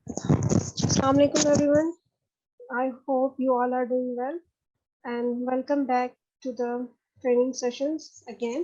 Assalamu alaikum everyone. I hope you all are doing well and welcome back to the training sessions again.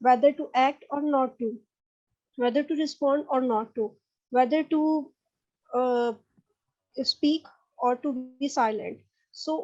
whether to act or not to, whether to respond or not to, whether to speak or to be silent. So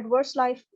adverse life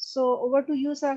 So over to you sir.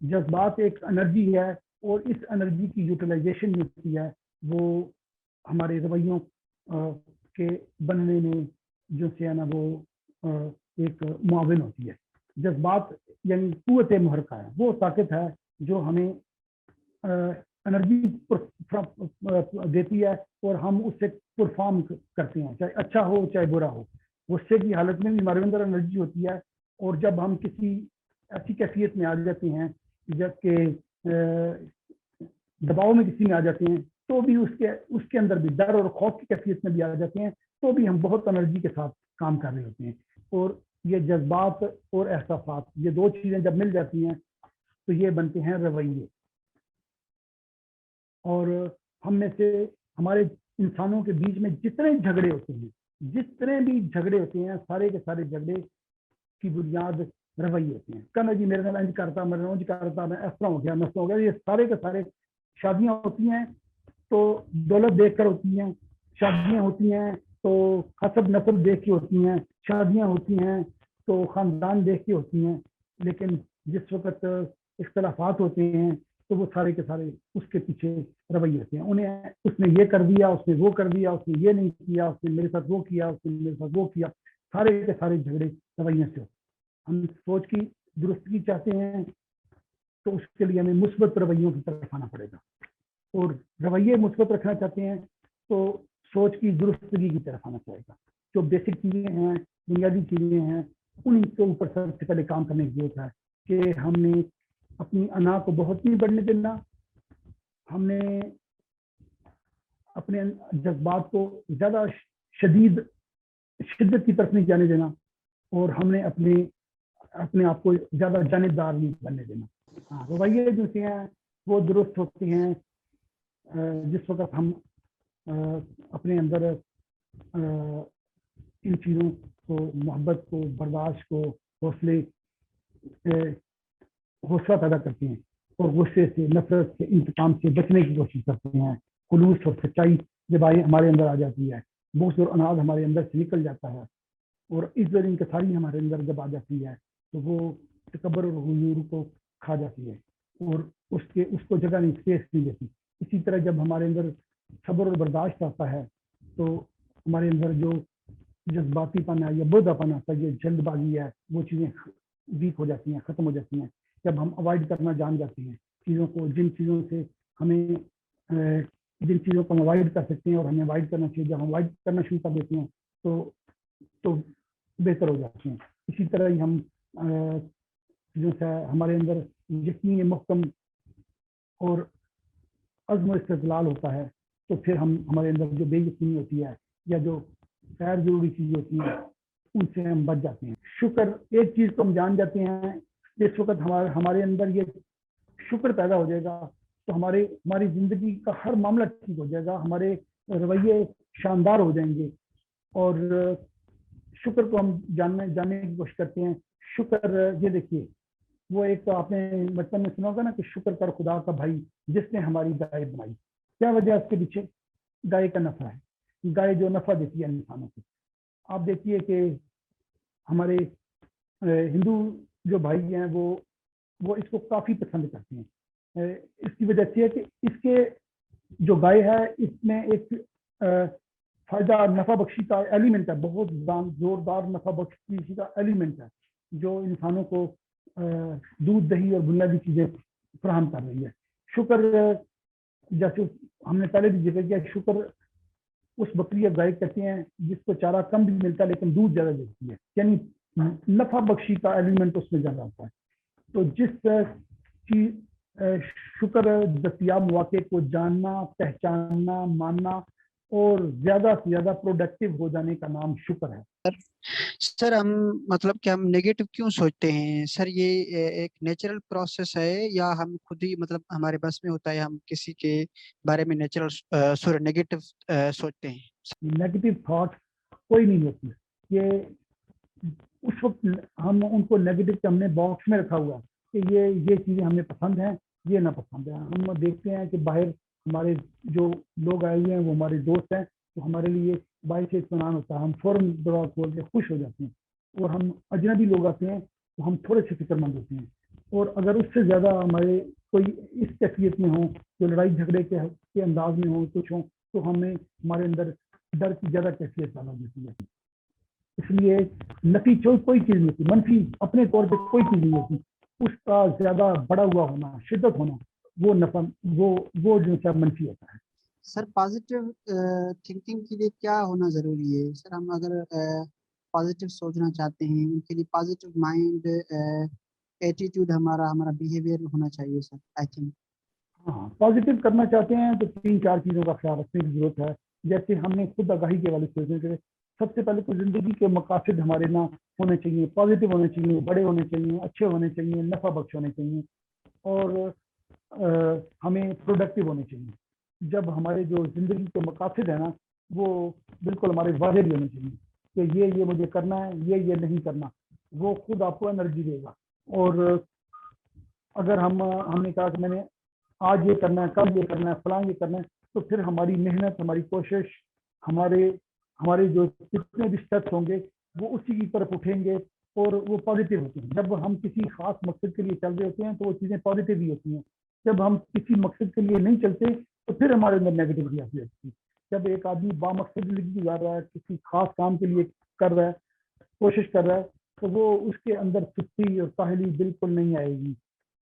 جذبات ایک energy ہے اور اس energy کی utilization ہوتی ہے وہ ہمارے رویوں کے بننے میں جو سے ہے نا وہ ایک معاون ہوتی ہے. جذبات یعنی قوت محرکہ ہے، وہ طاقت ہے جو ہمیں انرجی دیتی ہے اور ہم اس سے پرفارم کرتے ہیں، چاہے اچھا ہو چاہے برا ہو. غصے کی حالت میں بھی ہمارے اندر انرجی ہوتی ہے، اور جب ہم کسی ایسی کیفیت میں آ جاتے ہیں جب کہ دباؤ میں کسی میں آ جاتے ہیں تو بھی اس کے اندر بھی ڈر اور خوف کی کیفیت میں بھی آ جاتے ہیں تو بھی ہم بہت انرجی کے ساتھ کام کر رہے ہوتے ہیں. اور یہ جذبات اور احساسات، یہ دو چیزیں جب مل جاتی ہیں تو یہ بنتے ہیں رویے. اور ہم میں سے ہمارے انسانوں کے بیچ میں جتنے جھگڑے ہوتے ہیں سارے کے سارے جھگڑے کی بنیاد رویے ہوتے ہیں. کہنا جی میرے نال انج کرتا، میرے نال انج کرتا، میں اس طرح ہو گیا، میں اس طرح ہو گیا. یہ سارے کے سارے شادیاں ہوتی ہیں تو دولت دیکھ کر ہوتی ہیں، شادیاں ہوتی ہیں تو حسب نسل دیکھ کے ہوتی ہیں، شادیاں ہوتی ہیں تو خاندان دیکھ کے ہوتی ہیں. لیکن جس وقت اختلافات ہوتے ہیں تو وہ سارے کے سارے اس کے پیچھے رویے ہوتے ہیں. انہیں اس نے یہ کر دیا، اس نے وہ کر دیا، اس نے یہ نہیں کیا، اس نے میرے ساتھ وہ کیا، اس نے میرے ساتھ وہ کیا. سارے کے سارے جھگڑے رویے سے. ہم سوچ کی درستگی چاہتے ہیں تو اس کے لیے ہمیں مثبت رویوں کی طرف آنا پڑے گا، اور رویے مثبت رکھنا چاہتے ہیں تو سوچ کی درستگی کی طرف آنا چاہے گا. جو بیسک چیزیں ہیں، بنیادی چیزیں ہیں، ان کے اوپر سب سے پہلے کام کرنے کی ضرورت ہے کہ ہم نے اپنی انا کو بہت نہیں بڑھنے دینا، ہم نے اپنے جذبات کو زیادہ شدت کی طرف نہیں جانے دینا، اور ہم نے اپنے آپ کو زیادہ جانبدار نہیں بننے دینا. رویے جو ہیں وہ درست ہوتے ہیں جس وقت ہم اپنے اندر ان چیزوں کو، محبت کو، برداشت کو، حوصلہ پیدا کرتے ہیں اور غصے سے، نفرت سے، انتقام سے بچنے کی کوشش کرتے ہیں. خلوص اور سچائی جب ہمارے اندر آ جاتی ہے، بغض اور اناد ہمارے اندر سے نکل جاتا ہے، اور عزت اور انکساری ہمارے اندر جب آ جاتی ہے تو وہ تکبر اور غرور کو کھا جاتی ہے اور اس کو جگہ نہیں، اسپیس نہیں دیتی. اسی طرح جب ہمارے اندر صبر اور برداشت آتا ہے تو ہمارے اندر جو جذباتی پن ہے یا بودھا پن آتا ہے، یہ جلد بازی ہے، وہ چیزیں ویک ہو جاتی ہیں، ختم ہو جاتی ہیں. جب ہم اوائڈ کرنا جان جاتے ہیں چیزوں کو، جن چیزوں سے ہمیں جن چیزوں کو ہم اوائڈ کر سکتے ہیں اور ہمیں اوائڈ کرنا چاہیے، جب ہم اوائڈ کرنا شروع کر دیتے ہیں تو بہتر ہو جاتے ہیں. اسی طرح ہی ہم چیزوں سے ہمارے اندر یقین محکم اور عزم و استدلال ہوتا ہے تو پھر ہمارے اندر جو بے یقینی ہوتی ہے یا جو غیر ضروری چیزیں ہوتی ہیں ان سے ہم بچ جاتے ہیں. شکر ایک چیز تو ہم جان جاتے ہیں، جس وقت ہمارے اندر یہ شکر پیدا ہو جائے گا تو ہماری زندگی کا ہر معاملہ ٹھیک ہو جائے گا، ہمارے رویے شاندار ہو جائیں گے. اور شکر کو ہم جاننے کی کوشش کرتے ہیں. شکر یہ دیکھیے، وہ ایک تو آپ نے بچپن میں سنا ہوگا نا کہ شکر کر خدا کا بھائی جس نے ہماری گائے بنائی. کیا وجہ اس کے پیچھے؟ گائے کا نفع ہے، گائے جو نفع دیتی ہے انسانوں کو. آپ دیکھیے کہ ہمارے ہندو جو بھائی ہیں وہ اس کو کافی پسند کرتے ہیں. اس کی وجہ سے ہے کہ اس کے جو گائے ہے اس میں ایک فائدہ نفع بخشی کا ایلیمنٹ ہے، بہت زوردار نفع بخشی کا ایلیمنٹ ہے جو انسانوں کو دودھ، دہی اور بنیادی چیزیں فراہم کر رہی ہے. شکر جیسے ہم نے پہلے بھی ذکر کیا، شکر اس بکری یا گائے کہتے ہیں جس کو چارہ کم بھی ملتا ہے لیکن دودھ زیادہ دیتی ہے، یعنی نفع بخشی کا ایلیمنٹ اس میں زیادہ ہوتا ہے. تو جس چیز شکر دستیاب مواقع کو جاننا، پہچاننا، ماننا اور زیادہ سے زیادہ پروڈکٹیو ہو جانے کا نام شکر ہے. سر ہم مطلب کہ ہم نیگیٹو کیوں سوچتے ہیں سر؟ یہ ایک نیچرل پروسیس ہے یا ہم خود ہی مطلب ہمارے بس میں ہوتا ہے، ہم کسی کے بارے میں نیگیٹو سوچتے ہیں؟ نیگیٹو تھاٹ کوئی نہیں ہوتی، یہ اس وقت ہم ان کو نیگیٹو ہم نے باکس میں رکھا ہوا کہ یہ چیزیں ہمیں پسند ہیں، یہ نہ پسند ہے. ہم دیکھتے ہیں کہ باہر ہمارے جو لوگ آئے ہوئے ہیں وہ ہمارے دوست ہیں تو ہمارے لیے باعث اطمینان ہوتا ہے، ہم فوراً دروازہ کھول کے خوش ہو جاتے ہیں. اور ہم اجنبی لوگ آتے ہیں تو ہم تھوڑے سے فکر مند ہوتے ہیں اور اگر اس سے زیادہ ہمارے کوئی اس کیفیت میں ہوں جو لڑائی جھگڑے کے انداز میں ہوں کچھ ہوں تو ہمیں ہمارے اندر ڈر کی زیادہ کیفیت پیدا ہوتی ہے. اس لیے نفی کوئی چیز نہیں ہوتی, منفی اپنے طور پہ کوئی چیز نہیں ہوتی, اس کا زیادہ بڑا ہوا ہونا, شدت ہونا, وہ نفع وہ جو ہے منفی ہوتا ہے. سر پازیٹیو تھنکنگ کے لیے کیا ہونا ضروری ہے سر؟ ہم اگر پازیٹیو سوچنا چاہتے ہیں ان کے لیے پازیٹیو مائنڈ ایٹیٹیوڈ ہمارا بیہیویئر ہونا چاہیے سر آئی تھنک. ہاں, پازیٹیو کرنا چاہتے ہیں تو 3-4 چیزوں کا خیال رکھنے کی ضرورت ہے. جیسے ہم نے خود آگاہی کے والے سوچنے کے سب سے پہلے تو زندگی کے مقاصد ہمارے نہ ہونے چاہیے, پازیٹیو ہونے چاہیے, بڑے ہونے چاہیے, اچھے ہونے چاہیے, نفع بخش ہونے چاہیے, اور ہمیں پروڈکٹیو ہونے چاہیے. جب ہمارے جو زندگی کے مقاصد ہیں نا وہ بالکل ہمارے واضح بھی ہونے چاہیے کہ یہ مجھے کرنا ہے, یہ نہیں کرنا, وہ خود آپ کو انرجی دے گا. اور اگر ہم نے کہا کہ میں نے آج یہ کرنا ہے, کل یہ کرنا ہے, فلاں یہ کرنا ہے, تو پھر ہماری محنت, ہماری کوشش, ہمارے جو کتنے بھی اسٹیپس ہوں گے وہ اسی کی طرف اٹھیں گے اور وہ پازیٹیو ہوتے ہیں. جب ہم کسی خاص مقصد کے لیے چل رہے ہوتے ہیں تو وہ چیزیں پازیٹیو ہی ہوتی ہیں. جب ہم کسی مقصد کے لیے نہیں چلتے تو پھر ہمارے اندر نیگیٹیوٹی آتی ہے. جب ایک آدمی بامقصد زندگی گزار رہا ہے, کسی خاص کام کے لیے کر رہا ہے, کوشش کر رہا ہے, تو وہ اس کے اندر سستی اور کاہلی بالکل نہیں آئے گی.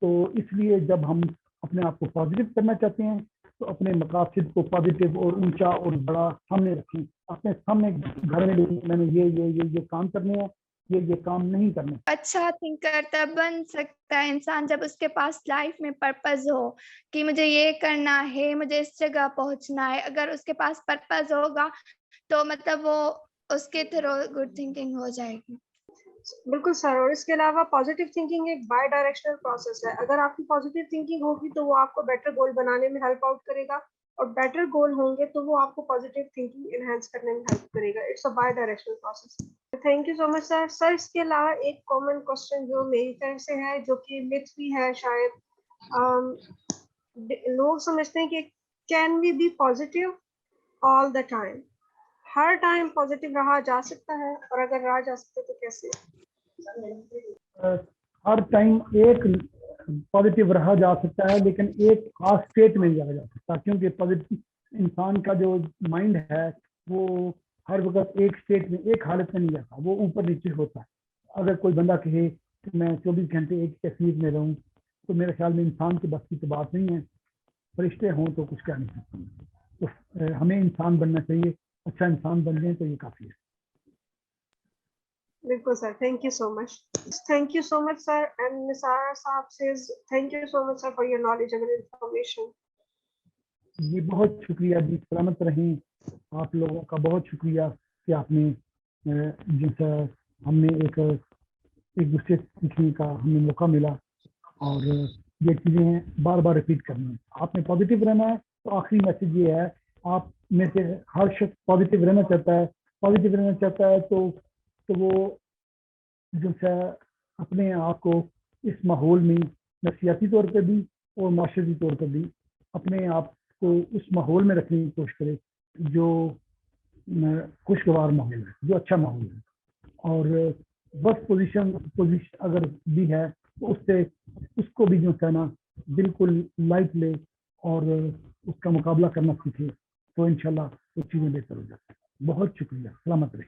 تو اس لیے جب ہم اپنے آپ کو پازیٹیو کرنا چاہتے ہیں تو اپنے مقاصد کو پازیٹیو اور اونچا اور بڑا سامنے رکھیں, اپنے سامنے گھر میں میں نے یہ کام کرنے ہیں, یہ کام نہیں کرنے. اچھا تھنکر تب بن سکتا ہے انسان جب اس کے پاس لائف میں پرپز ہو کہ مجھے یہ کرنا ہے, مجھے اس جگہ پہنچنا ہے. اگر اس کے پاس پرپز ہوگا تو مطلب وہ اس کے تھرو گڈ تھنکنگ ہو جائے گی. بالکل سر, اور اس کے علاوہ پازیٹیو تھنکنگ ایک بائی ڈائریکشنل پروسیس ہے. اگر آپ کی پازیٹیو تھنکنگ ہوگی تو وہ آپ کو بیٹر گول بنانے میں ہیلپ آؤٹ کرے گا, اور بیٹر گول ہوں گے تو وہ آپ کو پازیٹیو تھنکنگ انہینس کرنے میں ہیلپ کرے گا. It's a by directional process. Thank you so much سر. سر اس کے علاوہ ایک کامن کوشچن جو میری طرف سے ہے, جو کہ متھ بھی ہے شاید, لوگ سمجھتے ہیں کہ can we be positive all the time? ہر ٹائم پازیٹیو رہا جا سکتا ہے, اور اگر رہا جا سکتا ہے تو کیسے؟ ہر ٹائم ایک پازیٹیو رہا جا سکتا ہے لیکن ایک خاص اسٹیٹ میں نہیں رہا جا سکتا, کیونکہ پازیٹیو انسان کا جو مائنڈ ہے وہ ہر وقت ایک اسٹیٹ میں, ایک حالت میں نہیں رہتا, وہ اوپر نیچے ہوتا ہے. اگر کوئی بندہ کہے کہ میں 24 گھنٹے ایک کیفیت میں رہوں تو میرے خیال میں انسان کے بس کی تو بات نہیں ہے. فرشتے ہوں تو کچھ کہہ نہیں سکتے. تو ہمیں انسان بننا چاہیے, اچھا انسان بن جائیں تو یہ کافی ہے. بالکل sir, thank you so much. Thank you so much sir. And Nisar sahab says thank you so much sir for your knowledge and information. جی بہت شکریہ جی, سلامت رہیں. آپ لوگوں کا بہت شکریہ کہ آپ نے جیسا ہم نے ایک دوسرے سیکھنے کا ہمیں موقع ملا, اور یہ چیزیں بار بار ریپیٹ کرنی ہیں. آپ نے پازیٹیو رہنا ہے تو آخری میسج یہ ہے, آپ میں سے ہر شخص پازیٹیو رہنا چاہتا ہے. پازیٹیو رہنا چاہتا ہے تو وہ جیسا اپنے آپ کو اس ماحول میں نفسیاتی طور پہ بھی اور معاشرتی طور پر بھی اپنے آپ کو اس ماحول میں رکھنے کی کوشش کرے جو خوشگوار ماحول ہے, جو اچھا ماحول ہے. اور بس پوزیشن اگر بھی ہے تو اس کو بھی جو ہے نا بالکل لائٹ لے اور اس کا مقابلہ کرنا سیکھے, تو انشاءاللہ وہ چیزیں بہتر ہو جاتی ہیں. بہت شکریہ, سلامت رہیے.